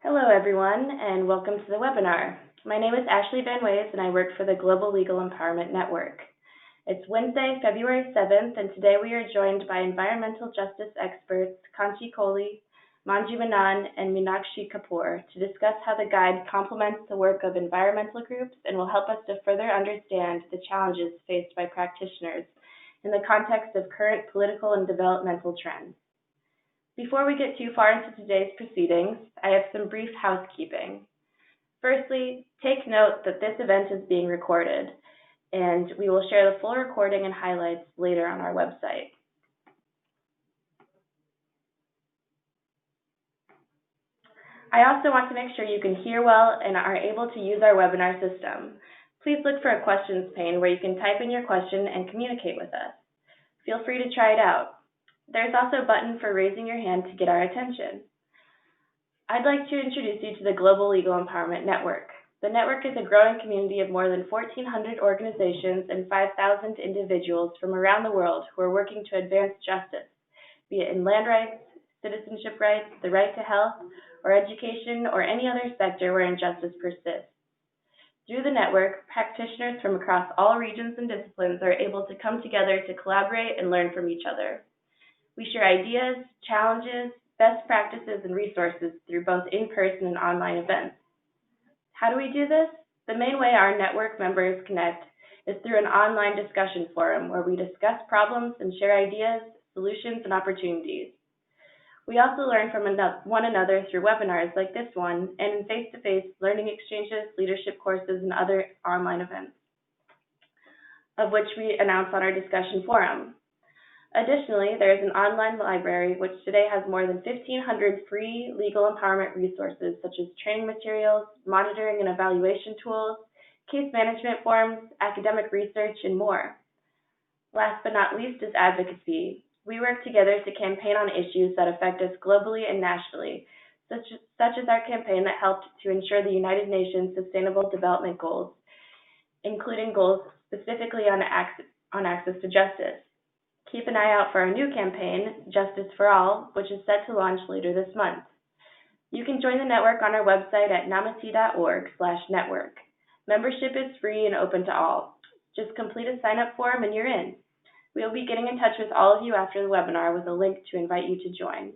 Hello, everyone, and welcome to the webinar. My name is Ashley Van Ways, and I work for the Global Legal Empowerment Network. It's Wednesday, February 7th, and today we are joined by environmental justice experts Kanchi Kohli, Manju Menon, and Meenakshi Kapoor to discuss how the guide complements the work of environmental groups and will help us to further understand the challenges faced by practitioners in the context of current political and developmental trends. Before we get too far into today's proceedings, I have some brief housekeeping. Firstly, take note that this event is being recorded, and we will share the full recording and highlights later on our website. I also want to make sure you can hear well and are able to use our webinar system. Please look for a questions pane where you can type in your question and communicate with us. Feel free to try it out. There's also a button for raising your hand to get our attention. I'd like to introduce you to the Global Legal Empowerment Network. The network is a growing community of more than 1,400 organizations and 5,000 individuals from around the world who are working to advance justice, be it in land rights, citizenship rights, the right to health, or education, or any other sector where injustice persists. Through the network, practitioners from across all regions and disciplines are able to come together to collaborate and learn from each other. We share ideas, challenges, best practices, and resources through both in-person and online events. How do we do this? The main way our network members connect is through an online discussion forum where we discuss problems and share ideas, solutions, and opportunities. We also learn from one another through webinars like this one and in face-to-face learning exchanges, leadership courses, and other online events, of which we announce on our discussion forum. Additionally, there is an online library which today has more than 1,500 free legal empowerment resources such as training materials, monitoring and evaluation tools, case management forms, academic research, and more. Last but not least is advocacy. We work together to campaign on issues that affect us globally and nationally, such as our campaign that helped to ensure the United Nations Sustainable Development Goals, including goals specifically on access to justice. Keep an eye out for our new campaign, Justice for All, which is set to launch later this month. You can join the network on our website at namati.org/network. Membership is free and open to all. Just complete a sign-up form and you're in. We will be getting in touch with all of you after the webinar with a link to invite you to join.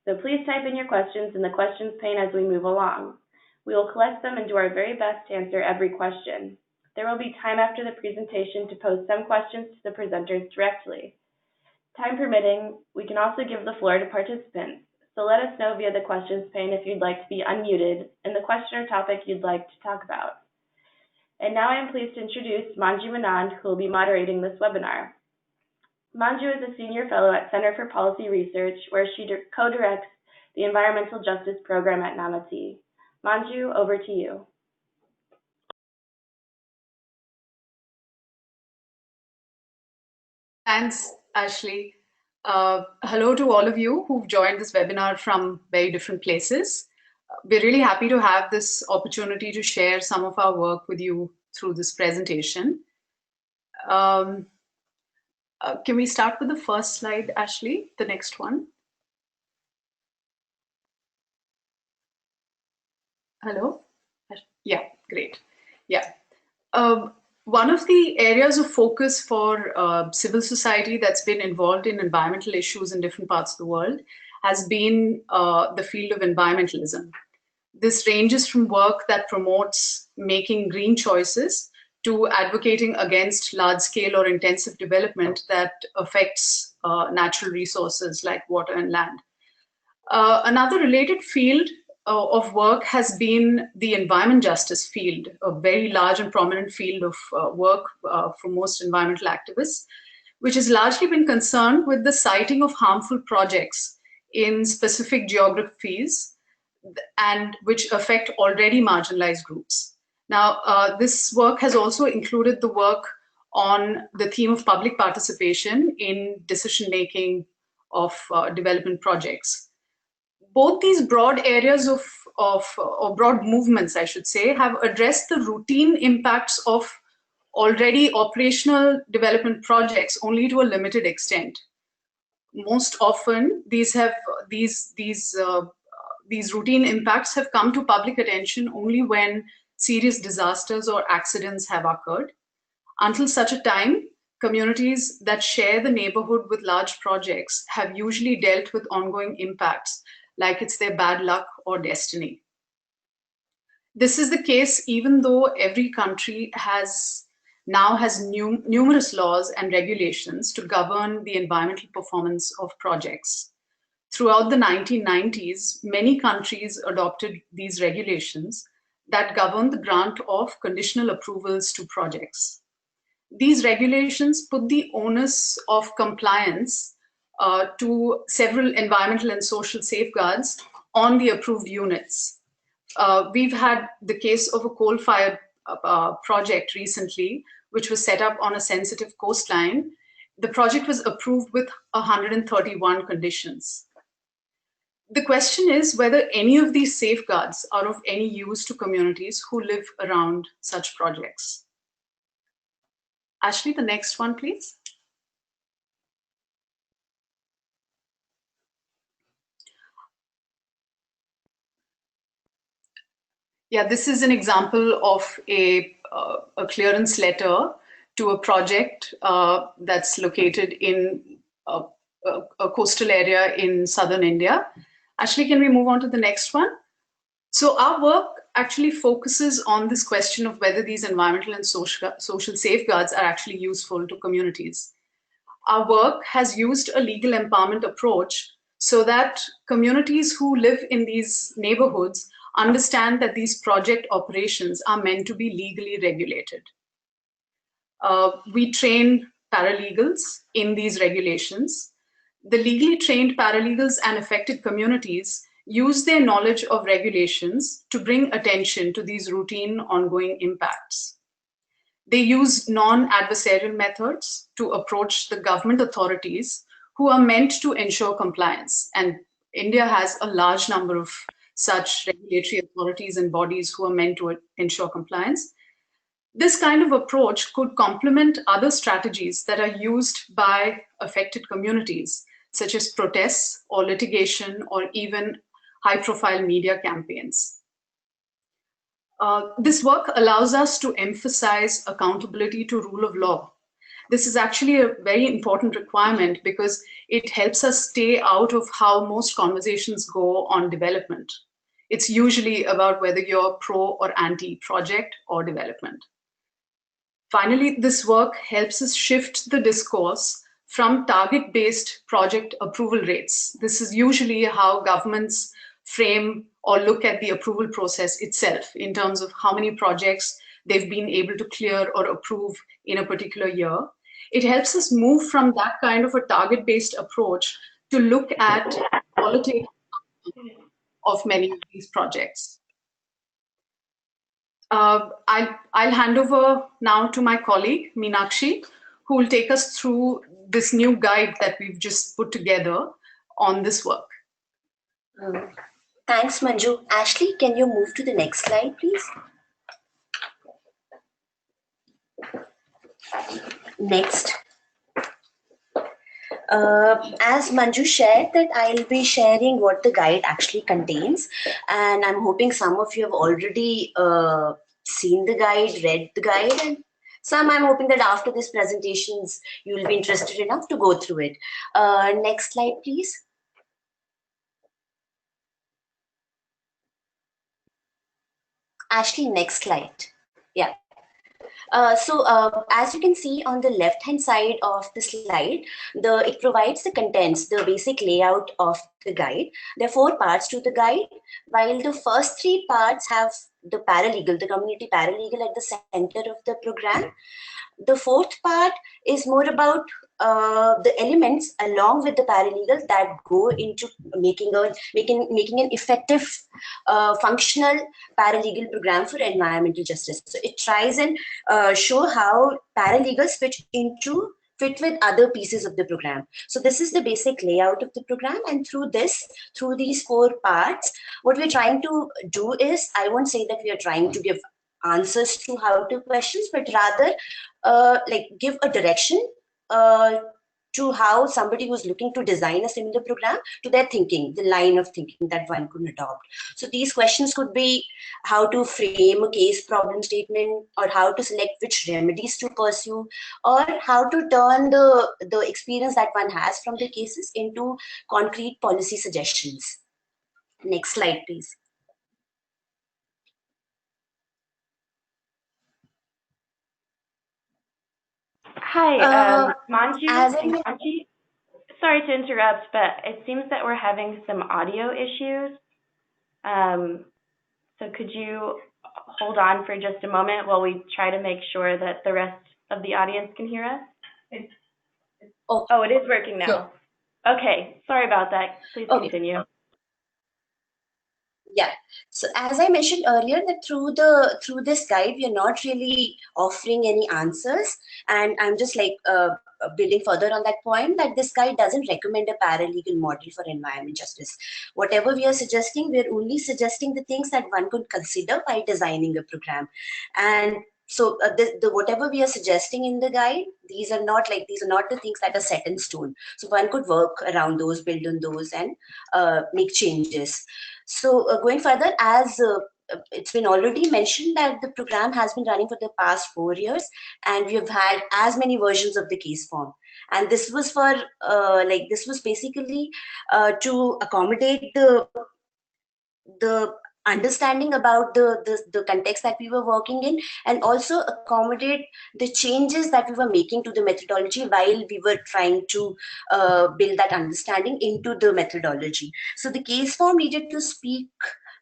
So please type in your questions in the questions pane as we move along. We will collect them and do our very best to answer every question. There will be time after the presentation to pose some questions to the presenters directly. Time permitting, we can also give the floor to participants, so let us know via the questions pane if you'd like to be unmuted and the question or topic you'd like to talk about. And now I am pleased to introduce Manju Menon, who will be moderating this webinar. Manju is a senior fellow at Center for Policy Research, where she co-directs the Environmental Justice Program at Namati. Manju, over to you. Thanks, Ashley. Hello to all of you who've joined this webinar from very different places. We're really happy to have this opportunity to share some of our work with you through this presentation. Can we start with the first slide, Ashley? The next one. Hello? Yeah, great. Yeah. One of the areas of focus for civil society that's been involved in environmental issues in different parts of the world has been the field of environmentalism. This ranges from work that promotes making green choices to advocating against large-scale or intensive development that affects natural resources like water and land. Another related field of work has been the environment justice field, a very large and prominent field of work for most environmental activists, which has largely been concerned with the citing of harmful projects in specific geographies and which affect already marginalized groups. Now, this work has also included the work on the theme of public participation in decision-making of development projects. Both these broad areas or broad movements, I should say, have addressed the routine impacts of already operational development projects only to a limited extent. Most often, these these routine impacts have come to public attention only when serious disasters or accidents have occurred. Until such a time, communities that share the neighborhood with large projects have usually dealt with ongoing impacts, like it's their bad luck or destiny. This is the case even though every country now has numerous laws and regulations to govern the environmental performance of projects. Throughout the 1990s, many countries adopted these regulations that govern the grant of conditional approvals to projects. These regulations put the onus of compliance to several environmental and social safeguards on the approved units. We've had the case of a coal-fired project recently, which was set up on a sensitive coastline. The project was approved with 131 conditions. The question is whether any of these safeguards are of any use to communities who live around such projects. Ashley, the next one, please. Yeah, this is an example of a clearance letter to a project that's located in a coastal area in southern India. Ashley, can we move on to the next one? So our work actually focuses on this question of whether these environmental and social safeguards are actually useful to communities. Our work has used a legal empowerment approach so that communities who live in these neighborhoods understand that these project operations are meant to be legally regulated. We train paralegals in these regulations. The legally trained paralegals and affected communities use their knowledge of regulations to bring attention to these routine ongoing impacts. They use non-adversarial methods to approach the government authorities who are meant to ensure compliance. And India has a large number of such regulatory authorities and bodies who are meant to ensure compliance. This kind of approach could complement other strategies that are used by affected communities, such as protests or litigation or even high-profile media campaigns. This work allows us to emphasize accountability to rule of law. This is actually a very important requirement because it helps us stay out of how most conversations go on development. It's usually about whether you're pro or anti-project or development. Finally, this work helps us shift the discourse from target-based project approval rates. This is usually how governments frame or look at the approval process itself in terms of how many projects they've been able to clear or approve in a particular year. It helps us move from that kind of a target-based approach to look at qualitative of many of these projects. I'll hand over now to my colleague, Meenakshi, who will take us through this new guide that we've just put together on this work. Thanks, Manju. Ashley, can you move to the next slide, please? Next. As Manju shared that I'll be sharing what the guide actually contains, and I'm hoping some of you have already seen the guide, read the guide, and some I'm hoping that after this presentations you will be interested enough to go through it. Next slide, please. Ashley, next slide. Yeah. As you can see on the left-hand side of the slide, it provides the contents, the basic layout of the guide. There are 4 parts to the guide. While the first 3 parts have the paralegal, the community paralegal at the center of the program, the 4th part is more about the elements along with the paralegal that go into making an effective, functional paralegal program for environmental justice. So it tries and show how paralegals fit with other pieces of the program. So this is the basic layout of the program, and through these 4 parts, what we're trying to do is, I won't say that we are trying to give answers to how-to questions, but rather give a direction to how somebody who's looking to design a similar program, to their thinking, the line of thinking that one could adopt. So these questions could be how to frame a case problem statement, or how to select which remedies to pursue, or how to turn the experience that one has from the cases into concrete policy suggestions. Next slide, please. Hi, Manju. Manju, sorry to interrupt, but it seems that we're having some audio issues. So could you hold on for just a moment while we try to make sure that the rest of the audience can hear us? Oh, it is working now. Sure. Okay, sorry about that. Please continue. Yeah. So as I mentioned earlier, that through this guide, we are not really offering any answers, and I'm just like building further on that point, that this guide doesn't recommend a paralegal model for environment justice. Whatever we are suggesting, we are only suggesting the things that one could consider while designing a program. And so the whatever we are suggesting in the guide, these are not the things that are set in stone. So one could work around those, build on those, and make changes. So going further, as it's been already mentioned that the program has been running for the past 4 years, and we have had as many versions of the case form. And this was for this was basically to accommodate the understanding about the context that we were working in, and also accommodate the changes that we were making to the methodology while we were trying to build that understanding into the methodology. So the case form needed to speak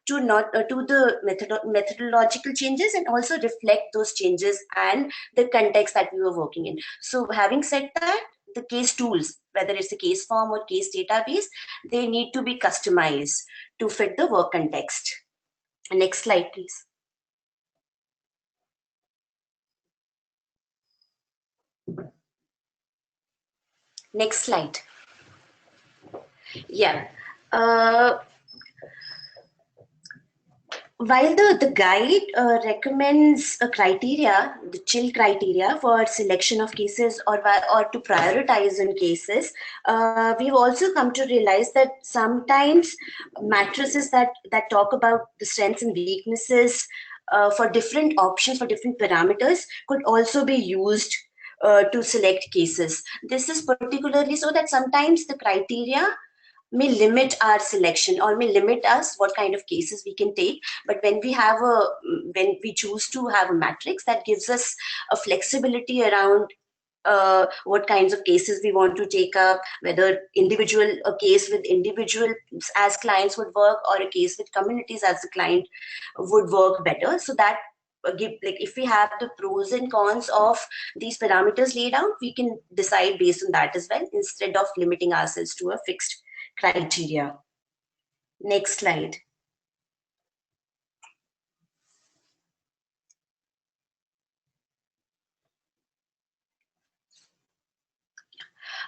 to the methodological changes, and also reflect those changes and the context that we were working in. So having said that, the case tools, whether it's a case form or case database, they need to be customized to fit the work context. Next slide, please. Next slide. Yeah. While the guide recommends a criteria, the chill criteria for selection of cases, or to prioritize in cases, we've also come to realize that sometimes matrices that talk about the strengths and weaknesses for different options, for different parameters, could also be used to select cases. This is particularly so that sometimes the criteria may limit our selection, or may limit us what kind of cases we can take. But when we choose to have a matrix that gives us a flexibility around what kinds of cases we want to take up, whether a case with individuals as clients would work, or a case with communities as a client would work better. So that if we have the pros and cons of these parameters laid out, we can decide based on that as well, instead of limiting ourselves to a fixed criteria. Next slide.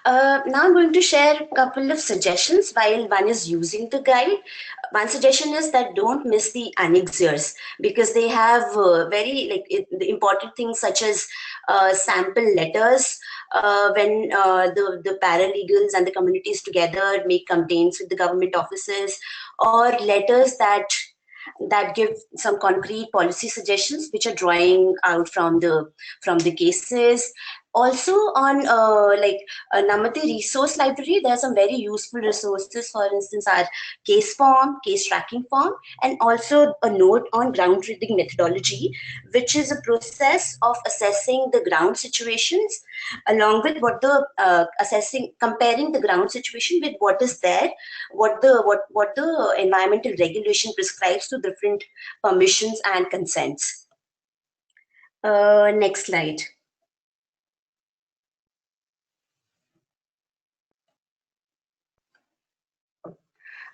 Now I'm going to share a couple of suggestions while one is using the guide. One suggestion is that don't miss the annexures, because they have the important things such as sample letters when the paralegals and the communities together make complaints with the government offices, or letters that give some concrete policy suggestions which are drawing out from the cases. Also on Namati resource library, there are some very useful resources. For instance, our case form, case tracking form, and also a note on ground truthing methodology, which is a process of assessing the ground situations, along with comparing the ground situation with what is there, what the environmental regulation prescribes to different permissions and consents. Next slide.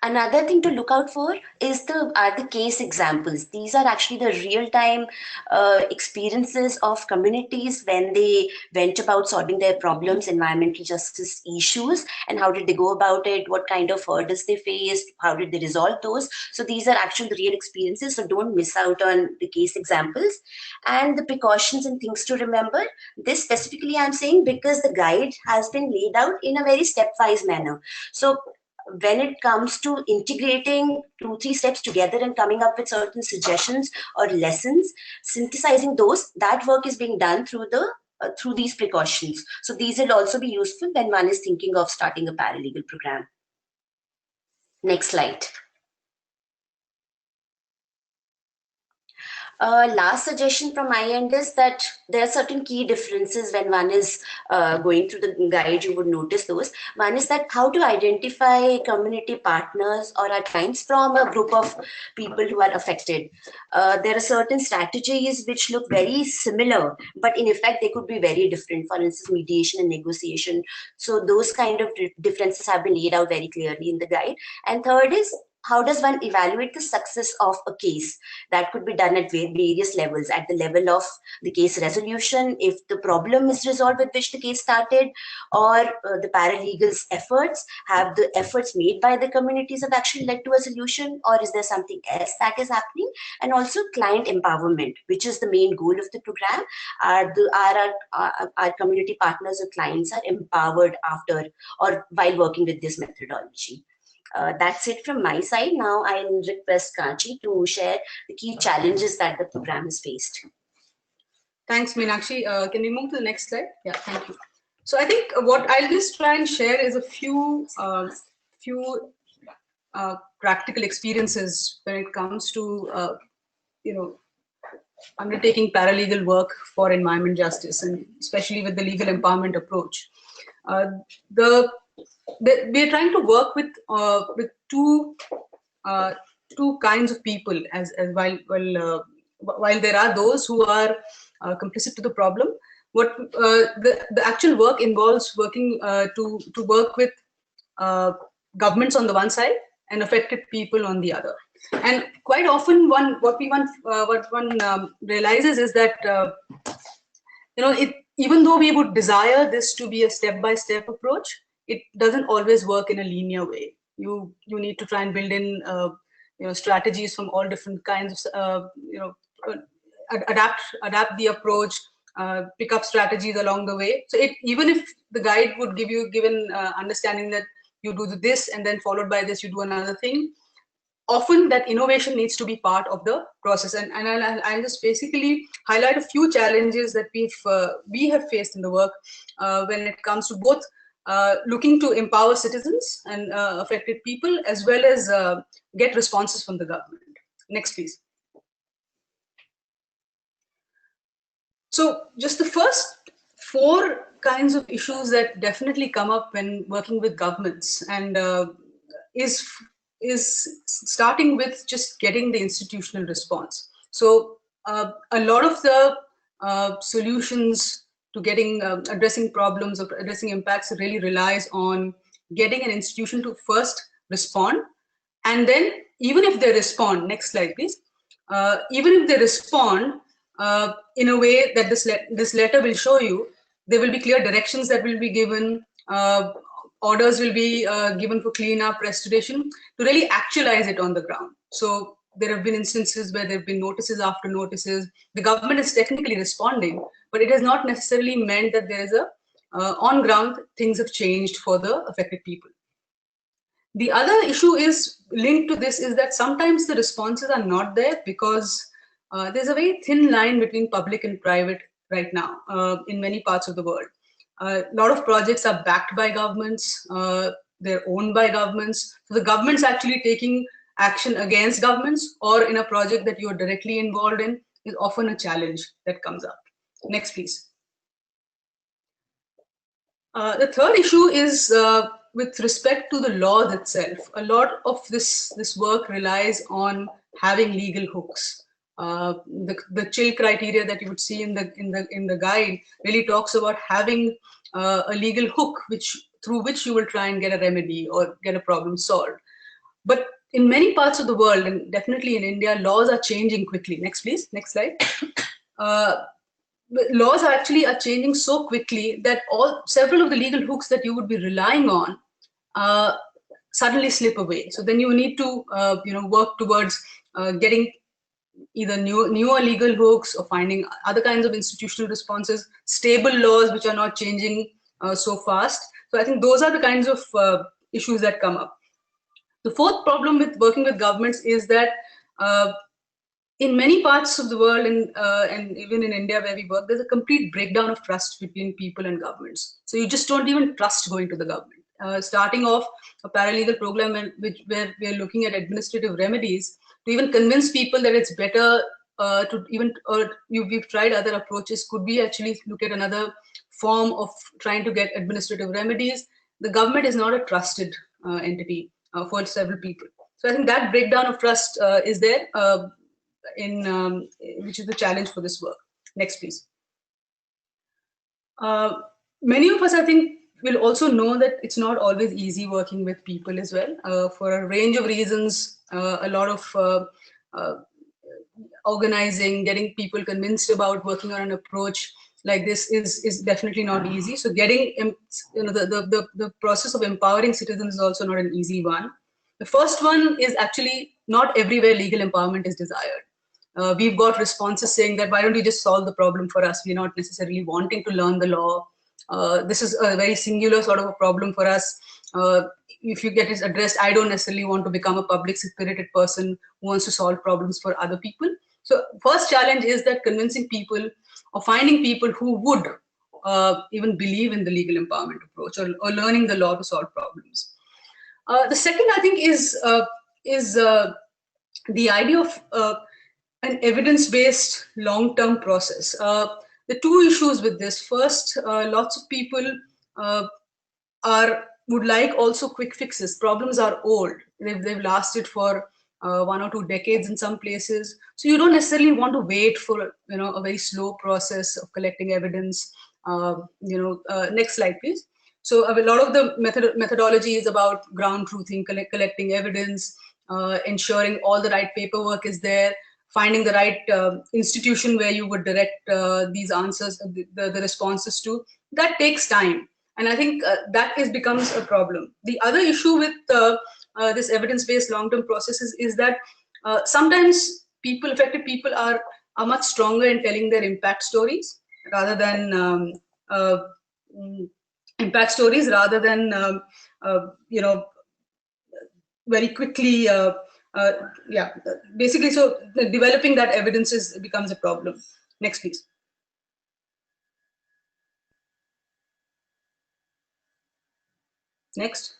Another thing to look out for is the case examples. These are actually the real-time experiences of communities when they went about solving their problems, environmental justice issues, and how did they go about it, what kind of hurdles they faced, how did they resolve those. So these are actually the real experiences, so don't miss out on the case examples. And the precautions and things to remember, this specifically I'm saying because the guide has been laid out in a very stepwise manner. So when it comes to integrating 2-3 steps together and coming up with certain suggestions or lessons, synthesizing those, that work is being done through these precautions. So these will also be useful when one is thinking of starting a paralegal program. Next slide. Last suggestion from my end is that there are certain key differences when one is going through the guide. You would notice those. One is that how to identify community partners or at times from a group of people who are affected. There are certain strategies which look very similar, but in effect they could be very different. For instance, mediation and negotiation. So those kind of differences have been laid out very clearly in the guide. And third is, how does one evaluate the success of a case? That could be done at various levels. At the level of the case resolution, if the problem is resolved with which the case started, or the paralegal's efforts, have the efforts made by the communities have actually led to a solution, or is there something else that is happening? And also client empowerment, which is the main goal of the program. Our community partners or clients are empowered after or while working with this methodology. That's it from my side. Now I'll request Kanchi to share the key challenges that the program has faced. Thanks, Meenakshi. Can we move to the next slide? Yeah, thank you. So I think what I'll just try and share is a few practical experiences when it comes to undertaking paralegal work for environment justice, and especially with the legal empowerment approach. We are trying to work with two kinds of people, as while there are those who are complicit to the problem. What the actual work involves working to work with governments on the one side and affected people on the other. And quite often, what one realizes is that even though we would desire this to be a step-by-step approach, it doesn't always work in a linear way. You need to try and build in strategies from all different kinds of adapt the approach, pick up strategies along the way. So even if the guide would give an understanding that you do this and then followed by this you do another thing, often that innovation needs to be part of the process. And I'll just basically highlight a few challenges that we have faced in the work when it comes to both looking to empower citizens and affected people, as well as get responses from the government. Next, please. So just the first 4 kinds of issues that definitely come up when working with governments, and is starting with just getting the institutional response. So a lot of the solutions to getting addressing problems or addressing impacts really relies on getting an institution to first respond, and then even if they respond, next slide please, even if they respond in a way that this letter will show you, there will be clear directions that will be given, orders will be given for cleanup, restoration, to really actualize it on the ground. So there have been instances where there have been notices after notices. The government is technically responding, but it has not necessarily meant that there is on ground things have changed for the affected people. The other issue is linked to this is that sometimes the responses are not there because there's a very thin line between public and private right now in many parts of the world. A lot of projects are backed by governments, they're owned by governments. So the government's actually taking action against governments or in a project that you're directly involved in is often a challenge that comes up. Next, please. The third issue is with respect to the law itself. A lot of this work relies on having legal hooks. The chill criteria that you would see in the guide really talks about having a legal hook through which you will try and get a remedy or get a problem solved. But in many parts of the world, and definitely in India, laws are changing quickly. Next, please. Next slide. Laws actually are changing so quickly that several of the legal hooks that you would be relying on suddenly slip away. So then you need to work towards getting either newer legal hooks or finding other kinds of institutional responses, stable laws which are not changing so fast. So I think those are the kinds of issues that come up. The fourth problem with working with governments is that in many parts of the world, and even in India where we work, there's a complete breakdown of trust between people and governments. So you just don't even trust going to the government. Starting off a paralegal program where we're looking at administrative remedies to even convince people that it's better we've tried other approaches. Could we actually look at another form of trying to get administrative remedies? The government is not a trusted entity for several people. So I think that breakdown of trust is there. Which is the challenge for this work. Next, please. Many of us, I think, will also know that it's not always easy working with people as well. For a range of reasons, a lot of organizing, getting people convinced about working on an approach like this is definitely not easy. So getting, the process of empowering citizens is also not an easy one. The first one is actually not everywhere legal empowerment is desired. We've got responses saying that, why don't you just solve the problem for us? We're not necessarily wanting to learn the law. This is a very singular sort of a problem for us. If you get it addressed, I don't necessarily want to become a public spirited person who wants to solve problems for other people. So first challenge is that convincing people or finding people who would even believe in the legal empowerment approach or learning the law to solve problems. The second, I think, is the idea of an evidence-based long-term process. The two issues with this: first, lots of people would like also quick fixes. Problems are old; they've lasted for 1 or 2 decades in some places. So you don't necessarily want to wait for a very slow process of collecting evidence. Next slide, please. So a lot of the methodology is about ground truthing, collecting evidence, ensuring all the right paperwork is there, finding the right institution where you would direct these answers, the responses to. That takes time. And I think that becomes a problem. The other issue with this evidence-based long-term processes is that sometimes affected people are much stronger in telling their impact stories rather than very quickly. Basically, so developing that evidence becomes a problem. Next, please. Next.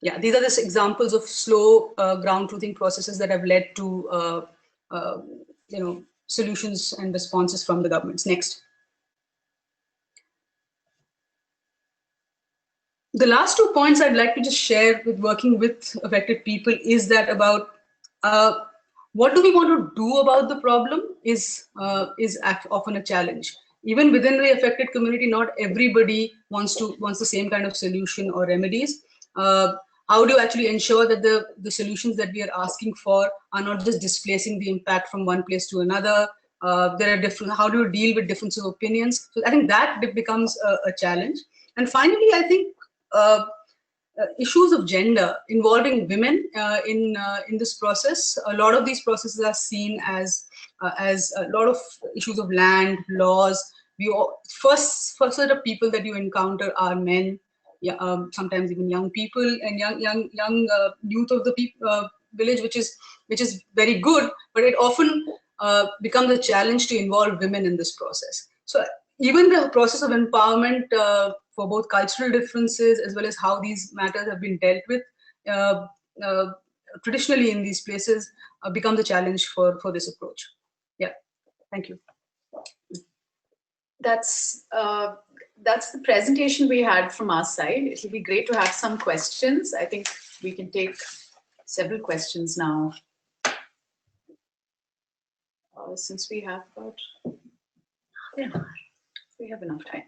Yeah, these are just examples of slow ground truthing processes that have led to solutions and responses from the governments. Next. The last 2 points I'd like to just share with working with affected people is that about what do we want to do about the problem is often a challenge. Even within the affected community, not everybody wants the same kind of solution or remedies. How do you actually ensure that the solutions that we are asking for are not just displacing the impact from one place to another? There are different. How do you deal with difference of opinions? So I think that becomes a challenge. And finally, I think issues of gender involving women in this process. A lot of these processes are seen as a lot of issues of land, laws. First set of people that you encounter are men, sometimes even young people and young youth of the village, which is very good, but it often becomes a challenge to involve women in this process. So even the process of empowerment for both cultural differences as well as how these matters have been dealt with traditionally in these places becomes a challenge for this approach. Yeah, thank you. That's the presentation we had from our side. It'll be great to have some questions. I think we can take several questions now. Since we have about, we have enough time.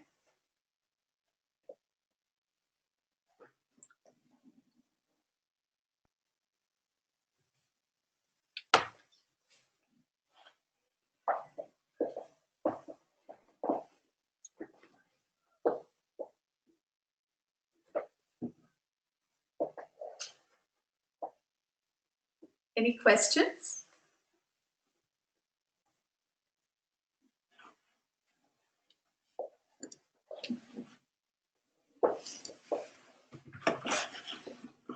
Any questions?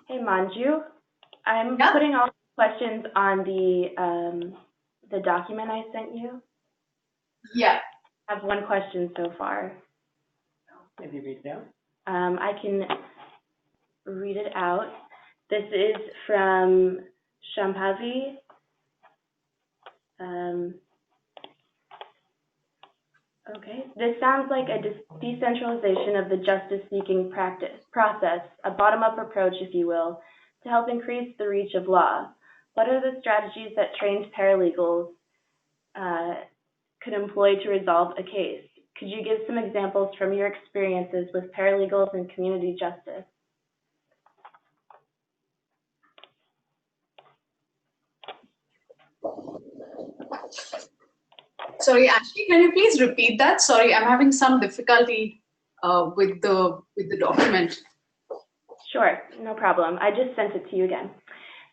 Hey Manju, I'm Yeah. putting all the questions on the document I sent you. Yeah. I have one question so far. Maybe read down. I can read it out. This is from Shambhavi. Okay, this sounds like a decentralization of the justice-seeking process, a bottom-up approach, if you will, to help increase the reach of law. What are the strategies that trained paralegals could employ to resolve a case? Could you give some examples from your experiences with paralegals and community justice? Sorry, Ashley, can you please repeat that? Sorry, I'm having some difficulty with the document. Sure, no problem. I just sent it to you again.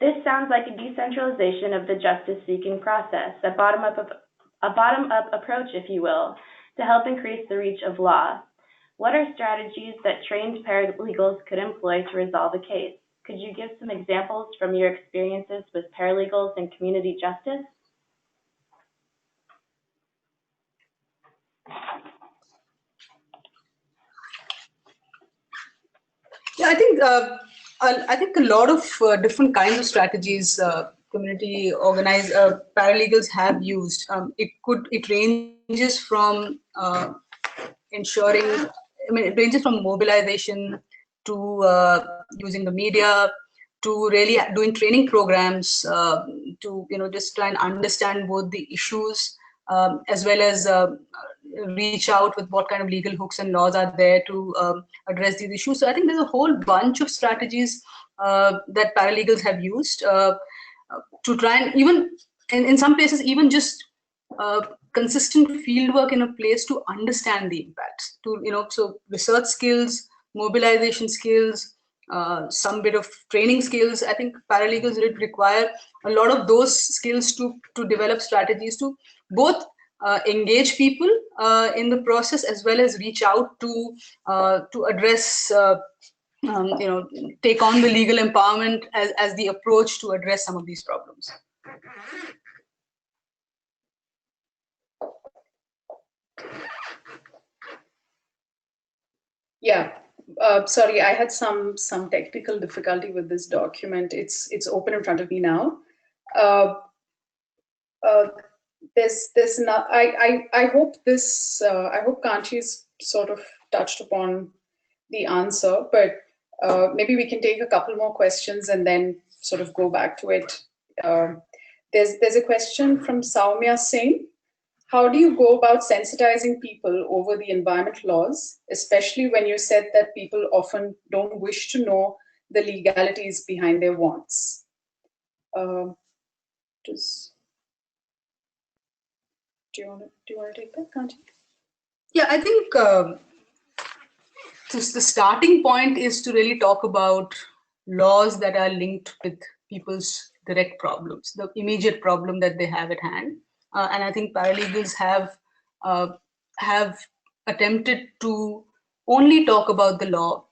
This sounds like a decentralization of the justice-seeking process, a bottom-up approach, if you will, to help increase the reach of law. What are strategies that trained paralegals could employ to resolve a case? Could you give some examples from your experiences with paralegals and community justice? Yeah, I think a lot of different kinds of strategies community organized paralegals have used. It ranges from ensuring. I mean, it ranges from mobilization to using the media to really doing training programs to just try and understand both the issues as well as reach out with what kind of legal hooks and laws are there to address these issues. So I think there's a whole bunch of strategies that paralegals have used to try and even in some places even just consistent field work in a place to understand the impacts, to so research skills, mobilization skills, some bit of training skills. I think paralegals require a lot of those skills to develop strategies to both engage people in the process as well as reach out to address take on the legal empowerment as the approach to address some of these problems. Yeah, sorry, I had some technical difficulty with this document. It's open in front of me now. There's not. I hope this. I hope Kanchi's sort of touched upon the answer, but maybe we can take a couple more questions and then sort of go back to it. There's a question from Saumya Singh. How do you go about sensitizing people over the environment laws, especially when you said that people often don't wish to know the legalities behind their wants? Do you want to take that, Kanchi? Yeah, I think the starting point is to really talk about laws that are linked with people's direct problems, the immediate problem that they have at hand. And I think paralegals have attempted to only talk about the law,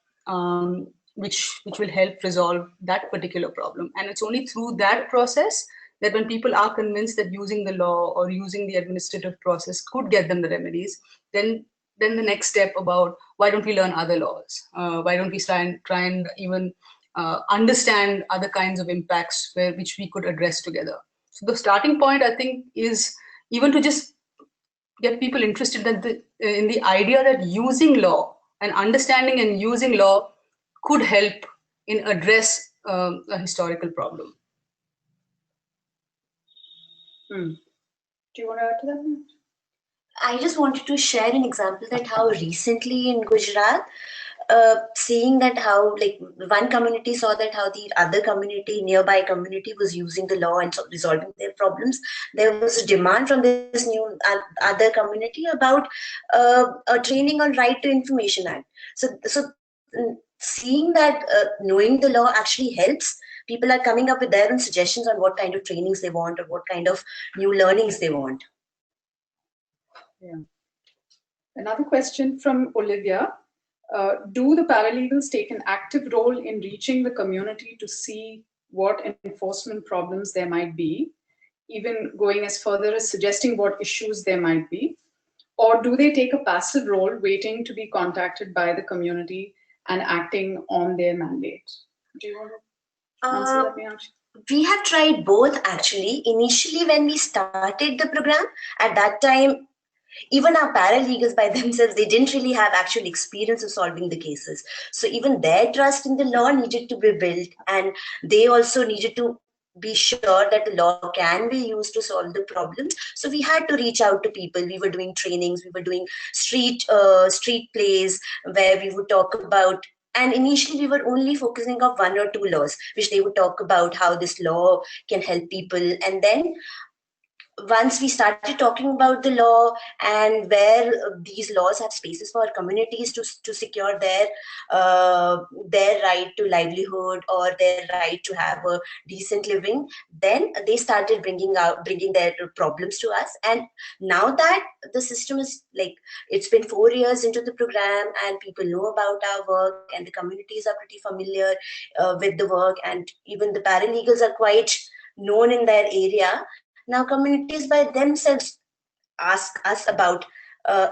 which will help resolve that particular problem. And it's only through that process that when people are convinced that using the law or using the administrative process could get them the remedies, then the next step about why don't we learn other laws? Why don't we try and even understand other kinds of impacts which we could address together? So the starting point, I think, is even to just get people interested in the idea that using law and understanding and using law could help in address a historical problem. Do you want to add to that? I just wanted to share an example that how recently in Gujarat, seeing that how like one community saw that how the other community, nearby community was using the law and resolving their problems, there was a demand from this new other community about a training on Right to Information Act. So seeing that knowing the law actually helps, People are coming up with their own suggestions on what kind of trainings they want or what kind of new learnings they want. Yeah. Another question from Olivia. Do the paralegals take an active role in reaching the community to see what enforcement problems there might be, even going as further as suggesting what issues there might be? Or do they take a passive role, waiting to be contacted by the community and acting on their mandate? Do you want to answer that, Meenakshi? We have tried both actually. Initially, when we started the program, at that time, even our paralegals by themselves, they didn't really have actual experience of solving the cases. So even their trust in the law needed to be built, and they also needed to be sure that the law can be used to solve the problems. So we had to reach out to people. We were doing trainings, we were doing street plays where we would talk about, and initially we were only focusing on 1 or 2 laws, which they would talk about how this law can help people. And then once we started talking about the law and where these laws have spaces for communities to secure their right to livelihood or their right to have a decent living, then they started bringing their problems to us. And now that the system is like, it's been 4 years into the program and people know about our work and the communities are pretty familiar with the work, and even the paralegals are quite known in their area. Now communities by themselves ask us about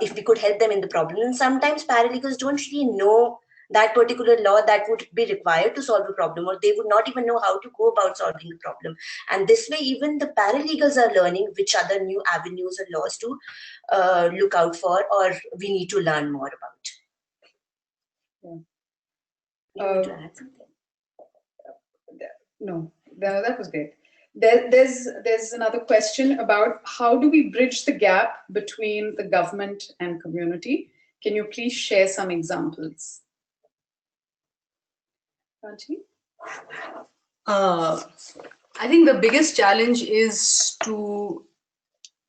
if we could help them in the problem. And sometimes paralegals don't really know that particular law that would be required to solve a problem, or they would not even know how to go about solving the problem. And this way, even the paralegals are learning which other new avenues or laws to look out for, or we need to learn more about. Yeah. You want to add something? No, that was great. There's another question about how do we bridge the gap between the government and community? Can you please share some examples? Ranjini? I think the biggest challenge is to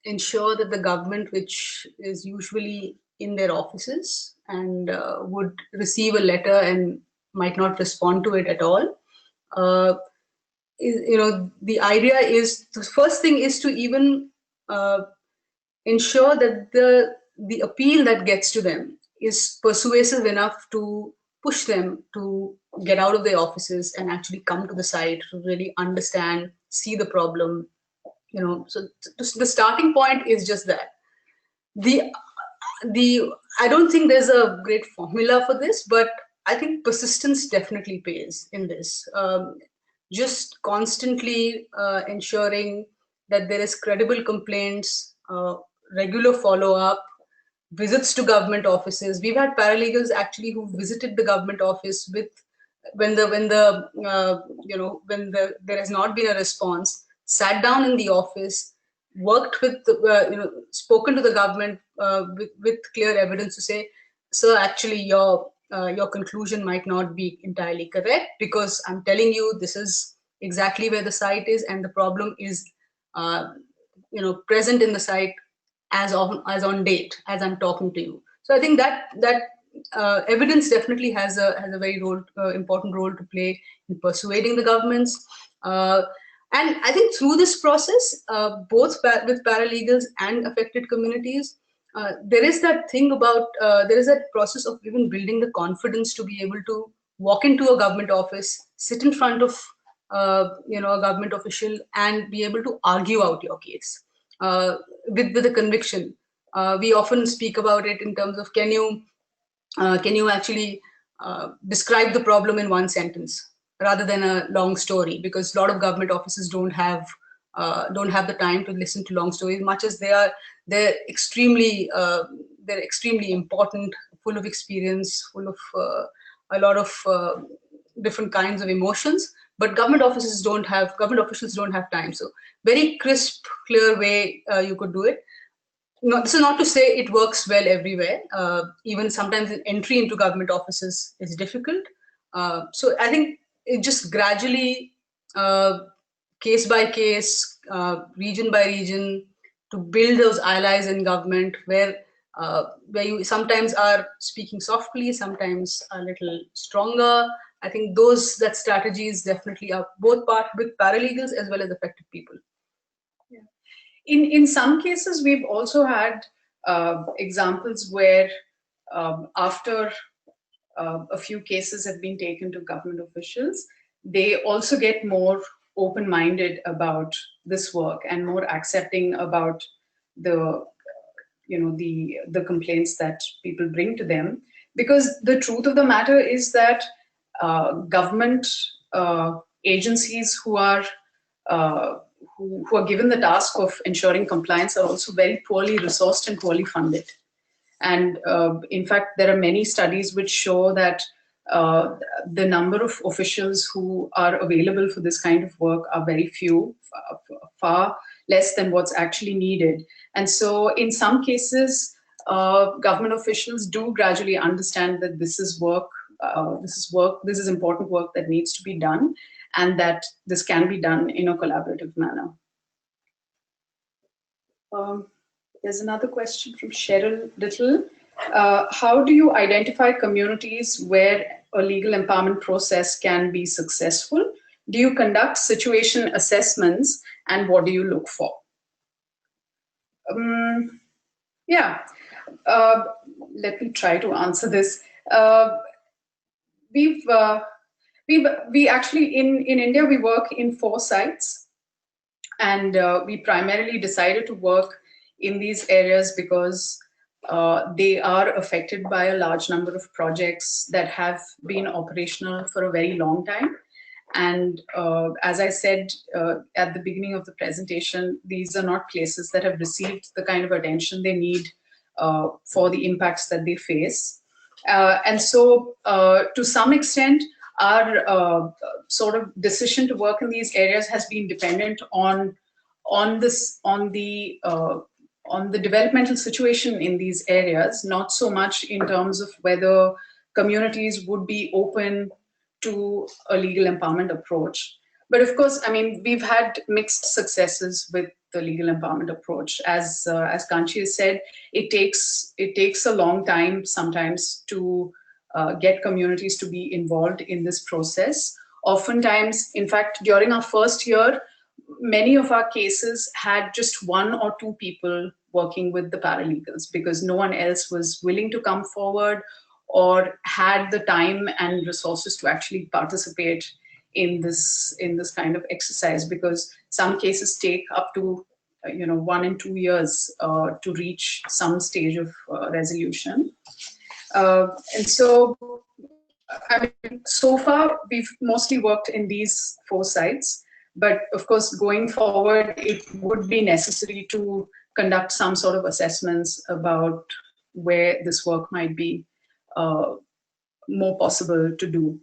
ensure that the government, which is usually in their offices and would receive a letter and might not respond to it at all, the idea is, the first thing is to even ensure that the appeal that gets to them is persuasive enough to push them to get out of their offices and actually come to the site to really understand, see the problem. So the starting point is just that. I don't think there's a great formula for this, but I think persistence definitely pays in this. Just constantly ensuring that there is credible complaints, regular follow-up, visits to government offices. We've had paralegals actually who visited the government office when there has not been a response, sat down in the office, worked with spoken to the government with clear evidence to say, sir, actually your conclusion might not be entirely correct, because I'm telling you this is exactly where the site is and the problem is present in the site as on date as I'm talking to you. So I think that evidence definitely has a very important role to play in persuading the governments. And I think through this process, both with paralegals and affected communities, there is that thing about, there is that process of even building the confidence to be able to walk into a government office, sit in front of a government official and be able to argue out your case with a conviction. We often speak about it in terms of, can you actually describe the problem in one sentence rather than a long story, because a lot of government offices don't have the time to listen to long stories, much as they're extremely important, full of experience, full of a lot of different kinds of emotions. But government officials don't have time. So very crisp, clear way you could do it. This is not to say it works well everywhere. Even sometimes entry into government offices is difficult. So I think it just gradually, case by case, region by region, to build those allies in government where you sometimes are speaking softly, sometimes a little stronger, I think that strategies definitely are both part with paralegals as well as affected people. Yeah. In some cases, we've also had examples where after a few cases have been taken to government officials, they also get more open-minded about this work and more accepting about the the complaints that people bring to them, because the truth of the matter is that government agencies who are given the task of ensuring compliance are also very poorly resourced and poorly funded. And in fact, there are many studies which show that the number of officials who are available for this kind of work are very few, far less than what's actually needed. And so in some cases, government officials do gradually understand that this is important work that needs to be done, and that this can be done in a collaborative manner. There's another question from Cheryl Little. How do you identify communities where a legal empowerment process can be successful? Do you conduct situation assessments, and what do you look for? Yeah, let me try to answer this. We actually in India, we work in 4 sites, and we primarily decided to work in these areas because they are affected by a large number of projects that have been operational for a very long time. And as I said at the beginning of the presentation, these are not places that have received the kind of attention they need for the impacts that they face. And so to some extent, our sort of decision to work in these areas has been dependent on the developmental situation in these areas, not so much in terms of whether communities would be open to a legal empowerment approach. But of course, I mean, we've had mixed successes with the legal empowerment approach. As Kanchi has said, it takes a long time sometimes to get communities to be involved in this process. Oftentimes, in fact, during our first year, many of our cases had just 1 or 2 people working with the paralegals because no one else was willing to come forward or had the time and resources to actually participate in this kind of exercise, because some cases take up to 1 and 2 years to reach some stage of resolution. And so, I mean, so far we've mostly worked in these 4 sites, but of course, going forward, it would be necessary to conduct some sort of assessments about where this work might be more possible to do.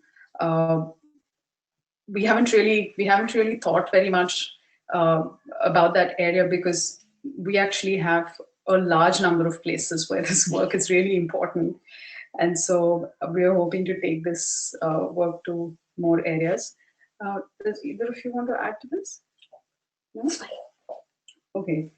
We haven't really thought very much about that area because we actually have a large number of places where this work is really important. And so we are hoping to take this work to more areas. Does either of you want to add to this? No? Okay.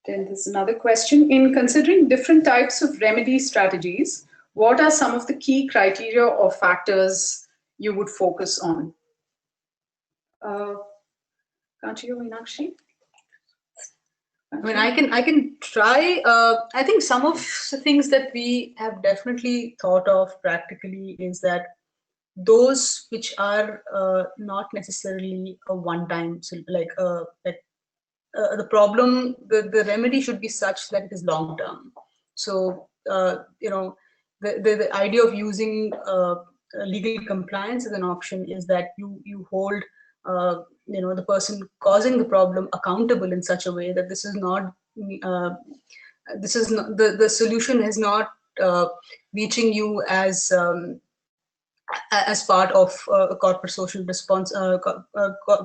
Then there's another question. In considering different types of remedy strategies, what are some of the key criteria or factors you would focus on? Kanchi or Meenakshi? I mean, I can try. I think some of the things that we have definitely thought of practically is that those which are not necessarily a one-time, so like the problem, the remedy should be such that it is long-term. So the idea of using legal compliance as an option is that you hold the person causing the problem accountable in such a way that this is not the solution is not reaching you as part of a corporate social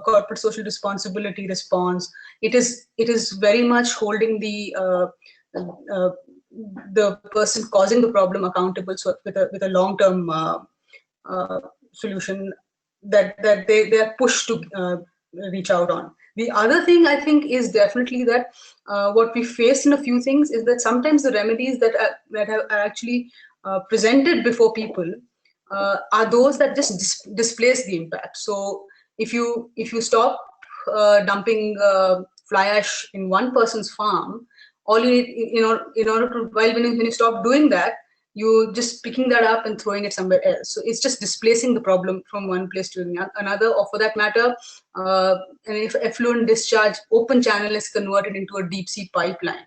corporate social responsibility response. It is very much holding the person causing the problem accountable, so with a long-term solution that they are pushed to reach out on. The other thing I think is definitely that what we faced in a few things is that sometimes the remedies that are actually presented before people are those that just displace the impact. So if you stop dumping fly ash in one person's farm, all you need, in order to, when you stop doing that, you just picking that up and throwing it somewhere else. So it's just displacing the problem from one place to another, or for that matter, and if effluent discharge open channel is converted into a deep sea pipeline.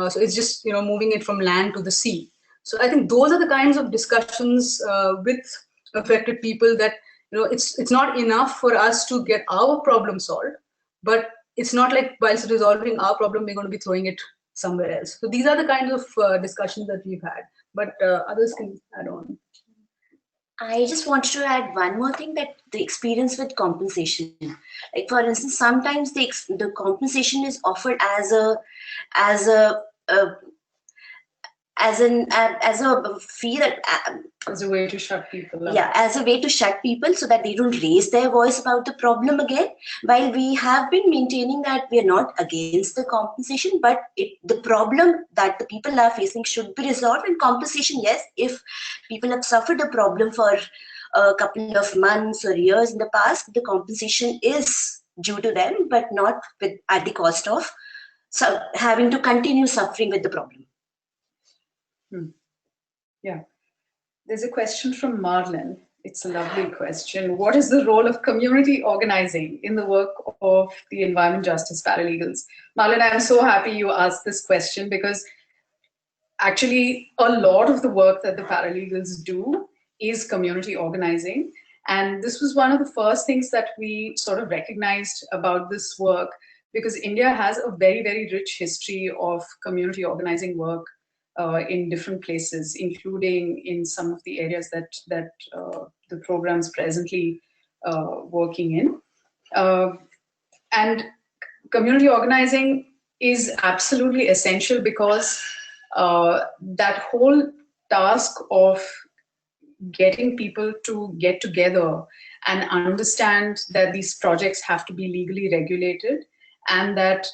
So it's just moving it from land to the sea. So I think those are the kinds of discussions with affected people that it's not enough for us to get our problem solved, but it's not like whilst resolving our problem we're going to be throwing it somewhere else. So these are the kinds of discussions that we've had, but others can add on. I just wanted to add one more thing, that the experience with compensation. Like for instance, sometimes the compensation is offered as a fee that as a way to shut people up. Yeah, as a way to shut people so that they don't raise their voice about the problem again. While we have been maintaining that we are not against the compensation, but the problem that the people are facing should be resolved. And compensation, yes, if people have suffered a problem for a couple of months or years in the past, the compensation is due to them, but not at the cost of having to continue suffering with the problem. Yeah. There's a question from Marlon. It's a lovely question. What is the role of community organizing in the work of the environment justice paralegals? Marlon, I'm so happy you asked this question, because actually a lot of the work that the paralegals do is community organizing. And this was one of the first things that we sort of recognized about this work, because India has a very, very rich history of community organizing work in different places, including in some of the areas that the program's presently working in. And community organizing is absolutely essential, because that whole task of getting people to get together and understand that these projects have to be legally regulated, and that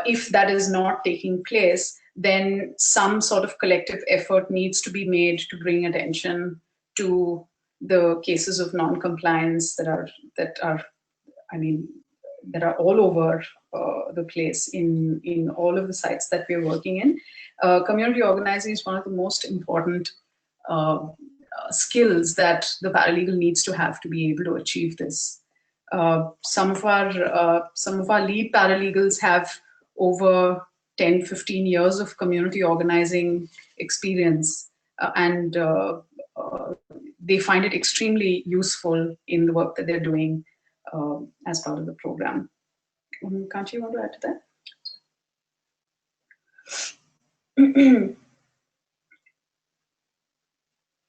if that is not taking place, then some sort of collective effort needs to be made to bring attention to the cases of non-compliance that are all over the place in all of the sites that we're working in. Community organizing is one of the most important skills that the paralegal needs to have to be able to achieve this. Some of our lead paralegals have over 10-15 years of community organizing experience, and they find it extremely useful in the work that they're doing as part of the program. Can't you want to add to that?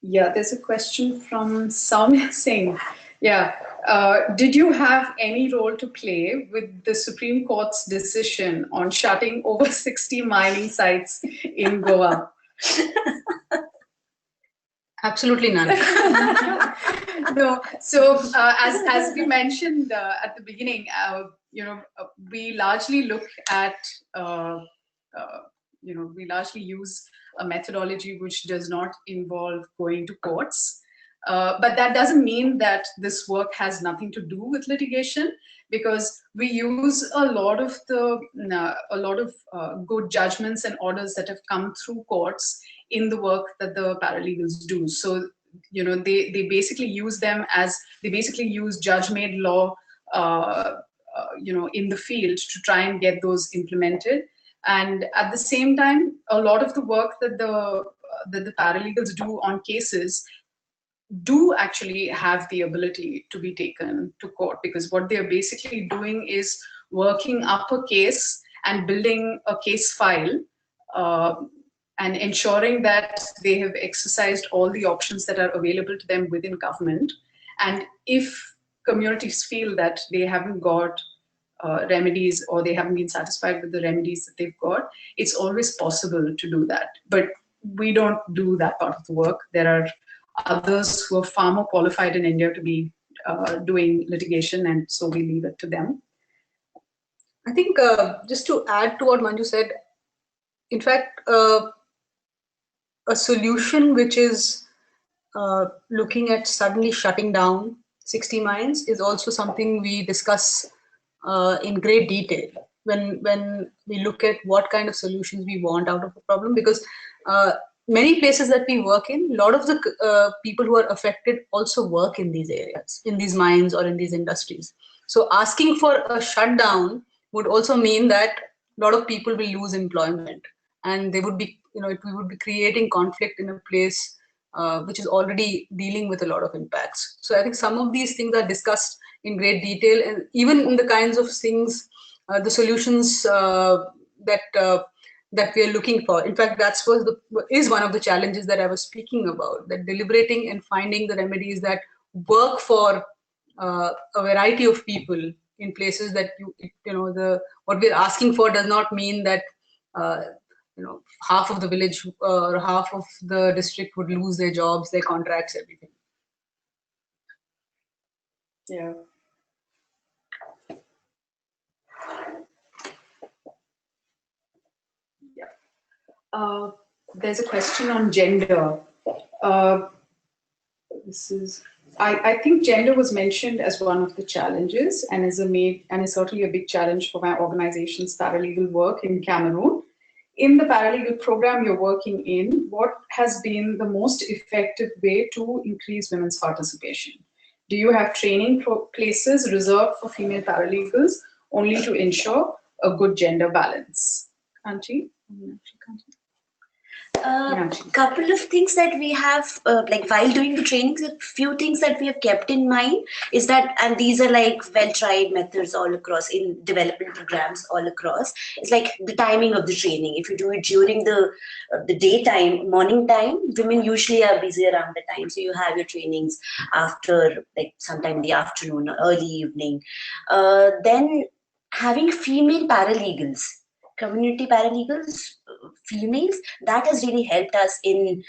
Yeah, there's a question from Soumya Singh. Yeah, did you have any role to play with the Supreme Court's decision on shutting over 60 mining sites in Goa? Absolutely none. No. So as we mentioned at the beginning, we largely look at, we largely use a methodology which does not involve going to courts. But that doesn't mean that this work has nothing to do with litigation, because we use a lot of good judgments and orders that have come through courts in the work that the paralegals do. So, they basically use them as, they basically use judge-made law, in the field to try and get those implemented. And at the same time, a lot of the work that the paralegals do on cases do actually have the ability to be taken to court, because what they're basically doing is working up a case and building a case file, and ensuring that they have exercised all the options that are available to them within government. And if communities feel that they haven't got remedies, or they haven't been satisfied with the remedies that they've got, it's always possible to do that. But we don't do that part of the work. There are others who are far more qualified in India to be doing litigation, and so we leave it to them. I think just to add to what Manju said, in fact, a solution which is looking at suddenly shutting down 60 mines is also something we discuss in great detail when we look at what kind of solutions we want out of a problem, because many places that we work in, a lot of the people who are affected also work in these areas, in these mines or in these industries. So asking for a shutdown would also mean that a lot of people will lose employment, and they would be, we would be creating conflict in a place which is already dealing with a lot of impacts. So I think some of these things are discussed in great detail, and even in the kinds of things, the solutions that we are looking for. In fact, that's is one of the challenges that I was speaking about, that deliberating and finding the remedies that work for a variety of people in places that what we're asking for does not mean that half of the village or half of the district would lose their jobs, their contracts, everything. Yeah. Yeah. There's a question on gender. I think gender was mentioned as one of the challenges, and is certainly a big challenge for my organization's paralegal work in Cameroon. In the paralegal program you're working in, what has been the most effective way to increase women's participation? Do you have training places reserved for female paralegals only to ensure a good gender balance? Kanchi? Couple of things that we have, like while doing the trainings, a few things that we have kept in mind is that, and these are like well-tried methods all across in development programs all across, it's like the timing of the training. If you do it during the daytime, morning time, women usually are busy around the time. So you have your trainings after, like sometime in the afternoon or early evening. Then having female paralegals, community paralegals, females, that has really helped us in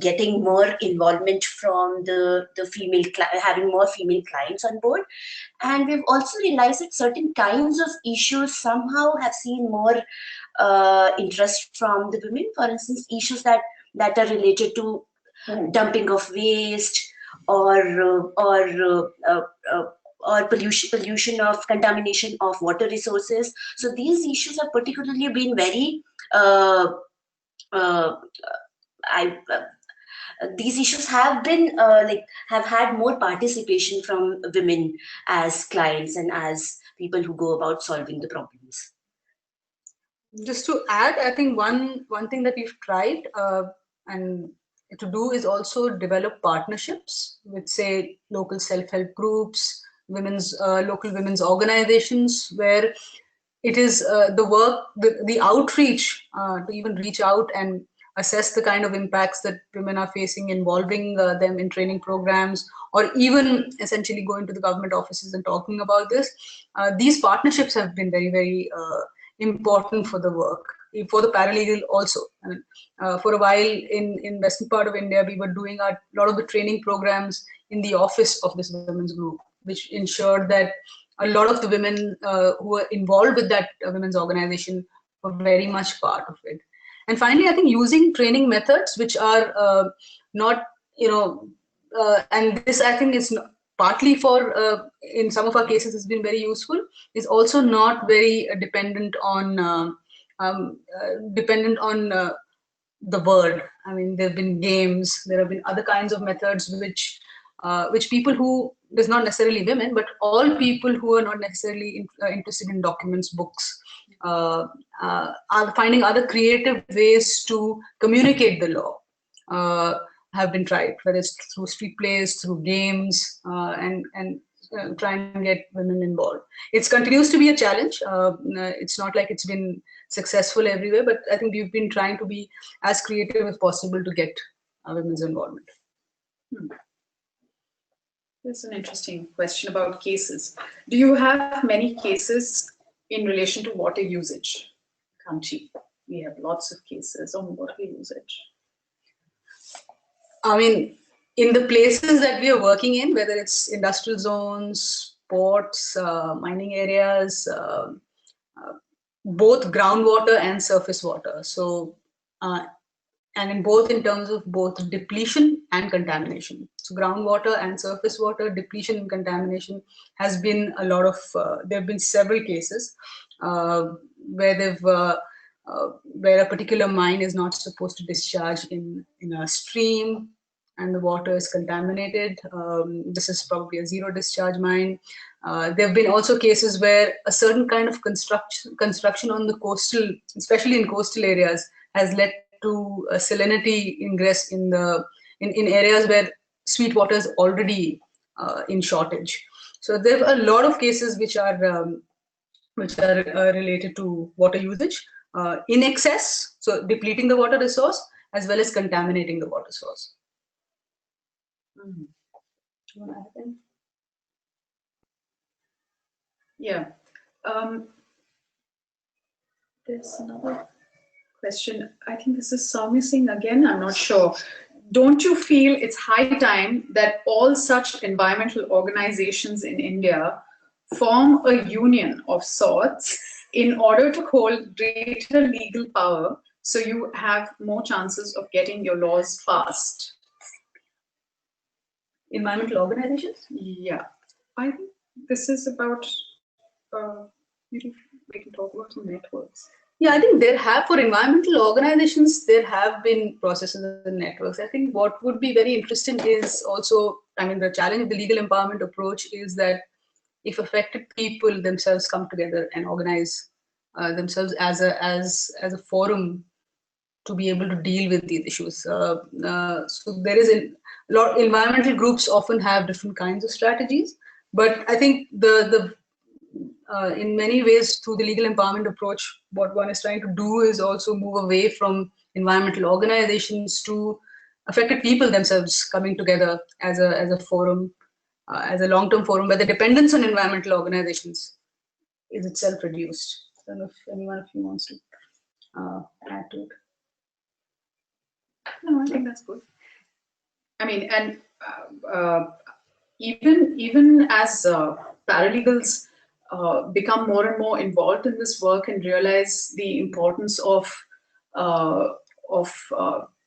getting more involvement from the female, having more female clients on board. And we've also realized that certain kinds of issues somehow have seen more interest from the women. For instance, issues that are related to dumping of waste or pollution of contamination of water resources. So these issues have particularly been very these issues have been have had more participation from women as clients and as people who go about solving the problems. Just to add, I think one thing that we've tried and to do is also develop partnerships with, say, local self-help groups, local women's organizations, where it is the work, the outreach to even reach out and assess the kind of impacts that women are facing, involving them in training programs, or even essentially going to the government offices and talking about this. These partnerships have been very, very important for the work, for the paralegal also. I mean, for a while in western part of India, we were doing a lot of the training programs in the office of this women's group, which ensured that a lot of the women who were involved with that women's organization were very much part of it. And finally, I think using training methods which are not, and this I think is partly for, in some of our cases has been very useful, is also not very dependent on the word. I mean, there have been games, there have been other kinds of methods which people who, there's not necessarily women, but all people who are not necessarily interested in documents, books, are finding other creative ways to communicate the law, have been tried, whether it's through street plays, through games, and trying to get women involved. It continues to be a challenge. It's not like it's been successful everywhere, but I think we've been trying to be as creative as possible to get women's involvement. This is an interesting question about cases. Do you have many cases in relation to water usage? Kanchi, we have lots of cases on water usage. I mean, in the places that we are working in, whether it's industrial zones, ports, mining areas, both groundwater and surface water. So and in both in terms of both depletion and contamination. So groundwater and surface water depletion and contamination has been a lot of, there have been several cases where where a particular mine is not supposed to discharge in a stream and the water is contaminated. This is probably a zero discharge mine. There have been also cases where a certain kind of construction on the coastal, especially in coastal areas, has led to a salinity ingress in areas where sweet water is already in shortage. So there are a lot of cases which are related to water usage in excess, so depleting the water resource as well as contaminating the water source. Yeah. There's another question. I think this is Soumya Singh again. I'm not sure. Don't you feel it's high time that all such environmental organizations in India form a union of sorts in order to hold greater legal power so you have more chances of getting your laws passed? Environmental organizations? Yeah. I think this is about, maybe we can talk about some networks. Yeah, I think for environmental organizations, there have been processes and networks. I think what would be very interesting is also, I mean, the challenge of the legal empowerment approach is that if affected people themselves come together and organize themselves as a forum to be able to deal with these issues. So there is a lot, environmental groups often have different kinds of strategies, but I think in many ways, through the legal empowerment approach, what one is trying to do is also move away from environmental organizations to affected people themselves coming together as a forum, as a long-term forum where the dependence on environmental organizations is itself reduced. I don't know if anyone of you wants to add to it. No, I think that's good. I mean, and even as paralegals become more and more involved in this work and realize the importance of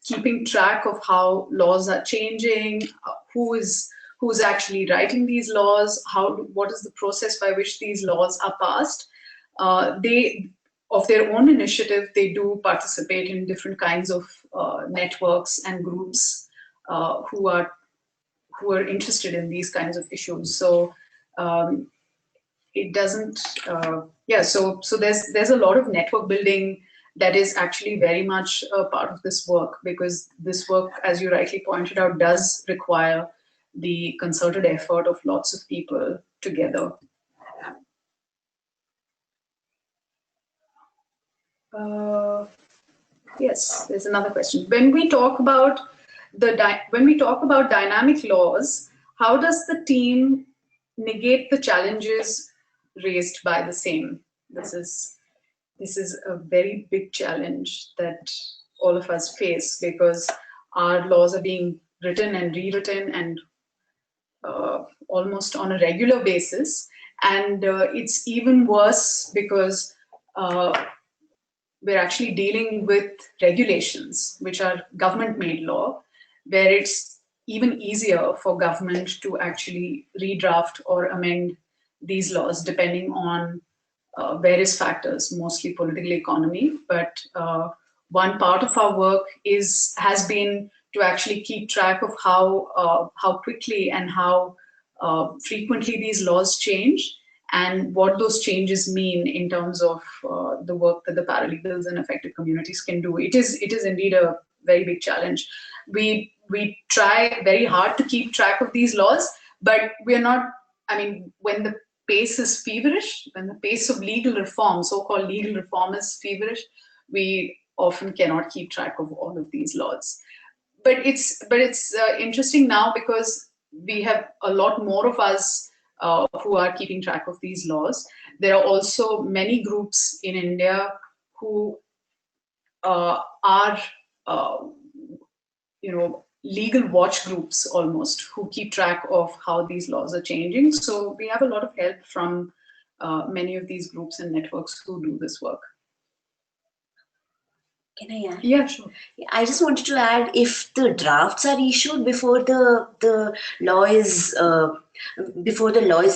keeping track of how laws are changing, who's actually writing these laws, what is the process by which these laws are passed. They, of their own initiative, they do participate in different kinds of networks and groups who are interested in these kinds of issues. So it doesn't, so there's a lot of network building that is actually very much a part of this work, because this work, as you rightly pointed out, does require the concerted effort of lots of people together. Yes, there's another question. When we talk about dynamic laws, how does the team negate the challenges raised by the same? This is a very big challenge that all of us face, because our laws are being written and rewritten and almost on a regular basis, and it's even worse because we're actually dealing with regulations which are government-made law, where it's even easier for government to actually redraft or amend these laws depending on various factors, mostly political economy. But one part of our work has been to actually keep track of how quickly and how frequently these laws change, and what those changes mean in terms of the work that the paralegals and affected communities can do. It is indeed a very big challenge. We try very hard to keep track of these laws, but we're not, I mean, when the pace is feverish, when the pace of legal reform, so-called legal reform, is feverish, we often cannot keep track of all of these laws. But it's interesting now, because we have a lot more of us who are keeping track of these laws. There are also many groups in India who are, legal watch groups almost, who keep track of how these laws are changing. So we have a lot of help from many of these groups and networks who do this work. Can I add? Yeah, sure. I just wanted to add, if the drafts are issued before the law is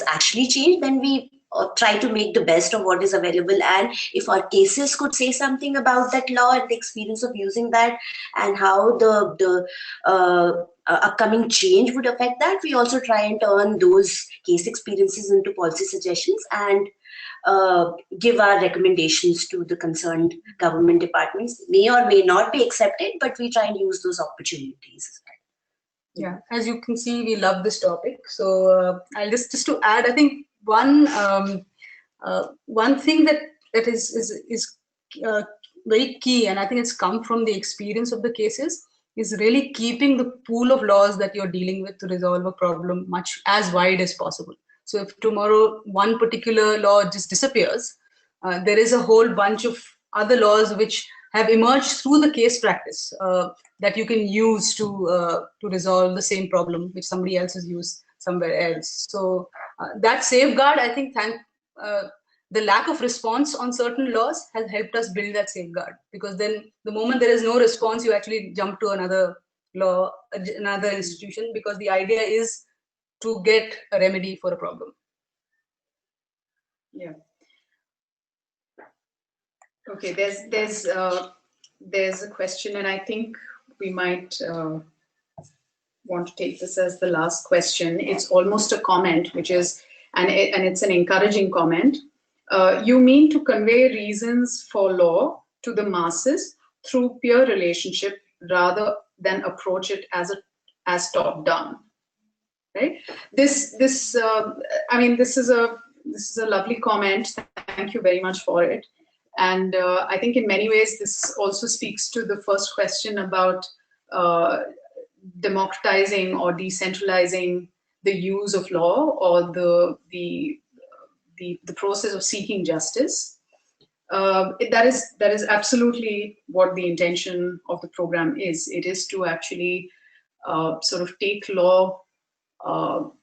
actually changed, then we try to make the best of what is available. And if our cases could say something about that law and the experience of using that, and how the upcoming change would affect that, we also try and turn those case experiences into policy suggestions and give our recommendations to the concerned government departments. May or may not be accepted, but we try and use those opportunities as well. Yeah, as you can see, we love this topic. So I'll just to add, I think one thing that is very key, and I think it's come from the experience of the cases, is really keeping the pool of laws that you're dealing with to resolve a problem much as wide as possible. So if tomorrow one particular law just disappears, there is a whole bunch of other laws which have emerged through the case practice that you can use to resolve the same problem which somebody else has used somewhere else. So that safeguard, I think, the lack of response on certain laws has helped us build that safeguard, because then the moment there is no response, you actually jump to another law, another institution, because the idea is to get a remedy for a problem. Yeah. Okay, there's a question, and I think we might want to take this as the last question. It's almost a comment, which is, and it's an encouraging comment. You mean to convey reasons for law to the masses through peer relationship rather than approach it as top down, right? This is a lovely comment. Thank you very much for it. And I think in many ways this also speaks to the first question about democratizing or decentralizing the use of law, or the process of seeking justice. That is absolutely what the intention of the program is. It is to actually sort of take law, to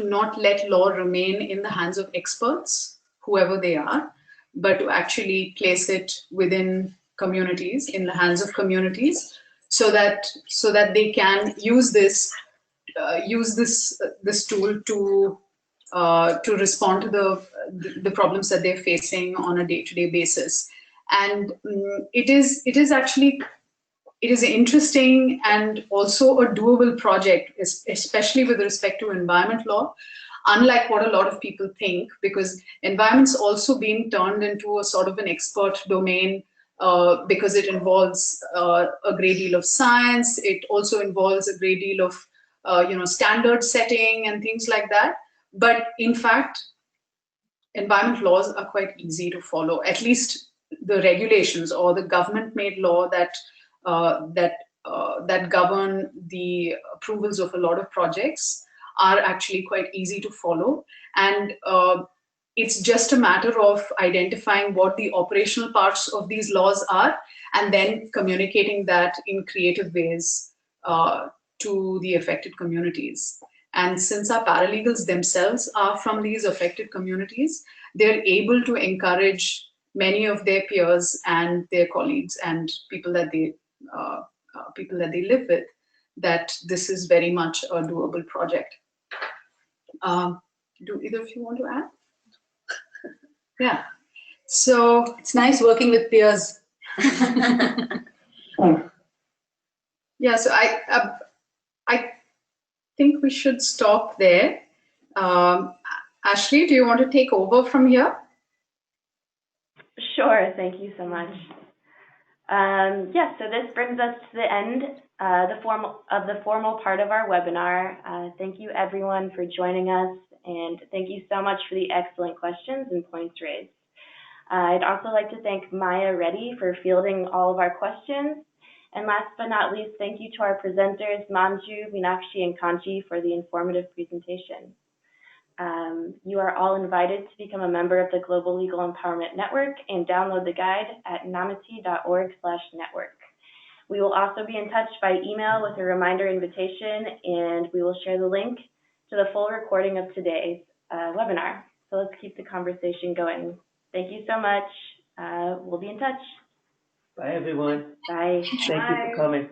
not let law remain in the hands of experts, whoever they are, but to actually place it within communities, in the hands of communities, so that they can use this tool to respond to the problems that they're facing on a day-to-day basis. And it is actually interesting and also a doable project, especially with respect to environment law, unlike what a lot of people think, because environment's also being turned into a sort of an expert domain, because it involves a great deal of science. It also involves a great deal of standard setting and things like that. But in fact, environment laws are quite easy to follow. At least the regulations or the government-made law that govern the approvals of a lot of projects are actually quite easy to follow. And it's just a matter of identifying what the operational parts of these laws are, and then communicating that in creative ways to the affected communities. And since our paralegals themselves are from these affected communities, they're able to encourage many of their peers and their colleagues and people that they live with, that this is very much a doable project. Do either of you want to add? Yeah. So it's nice working with peers. Yeah. So I think we should stop there. Ashley, do you want to take over from here? Sure. Thank you so much. So this brings us to the end the formal part of our webinar. Thank you everyone for joining us, and thank you so much for the excellent questions and points raised. I'd also like to thank Maya Reddy for fielding all of our questions. And last but not least, thank you to our presenters, Manju, Meenakshi, and Kanchi, for the informative presentation. You are all invited to become a member of the Global Legal Empowerment Network and download the guide at namity.org/network. We will also be in touch by email with a reminder invitation, and we will share the link to the full recording of today's webinar. So let's keep the conversation going. Thank you so much. We'll be in touch. Bye, everyone. Bye. Thank you for coming.